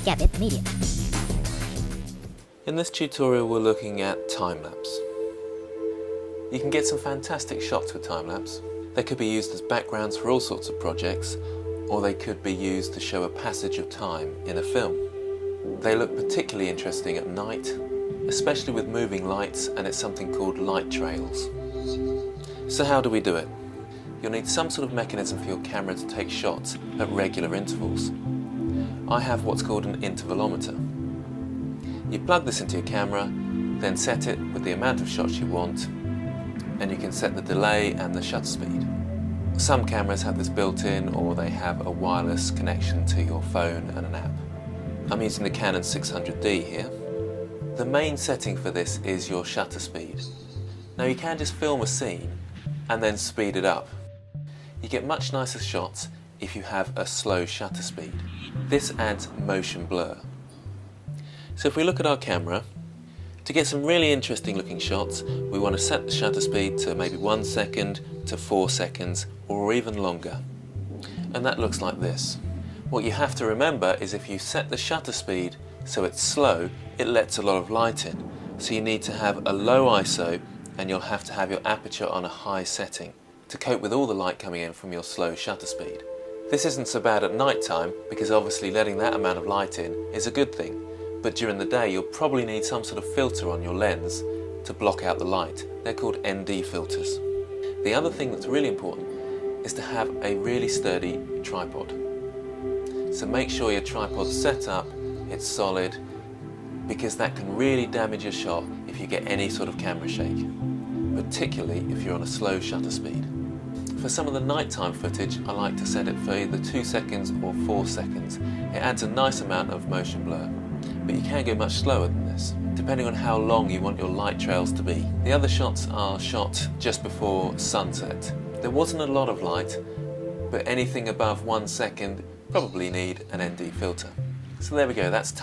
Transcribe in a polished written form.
Gambit Media. In this tutorial we're looking at time-lapse. You can get some fantastic shots with time-lapse. They could be used as backgrounds for all sorts of projects, or they could be used to show a passage of time in a film. They look particularly interesting at night, especially with moving lights, and it's something called light trails. So how do we do it? You'll need some sort of mechanism for your camera to take shots at regular intervals. I have what's called an intervalometer. You plug this into your camera, then set it with the amount of shots you want, and you can set the delay and the shutter speed. Some cameras have this built in, or they have a wireless connection to your phone and an app. I'm using the Canon 600D here. The main setting for this is your shutter speed. Now you can just film a scene and then speed it up. You get much nicer shots if you have a slow shutter speed. This adds motion blur. So if we look at our camera, to get some really interesting looking shots, we want to set the shutter speed to maybe 1 second to 4 seconds or even longer. And that looks like this. What you have to remember is if you set the shutter speed so it's slow, it lets a lot of light in. So you need to have a low ISO, and you'll have to have your aperture on a high setting to cope with all the light coming in from your slow shutter speed. This isn't so bad at night time, because obviously letting that amount of light in is a good thing, but during the day you'll probably need some sort of filter on your lens to block out the light. They're called ND filters. The other thing that's really important is to have a really sturdy tripod. So make sure your tripod's set up, it's solid, because that can really damage your shot if you get any sort of camera shake, particularly if you're on a slow shutter speed. For some of the nighttime footage, I like to set it for either 2 seconds or 4 seconds. It adds a nice amount of motion blur, but you can go much slower than this, depending on how long you want your light trails to be. The other shots are shot just before sunset. There wasn't a lot of light, but anything above 1 second probably need an ND filter. So there we go, that's time.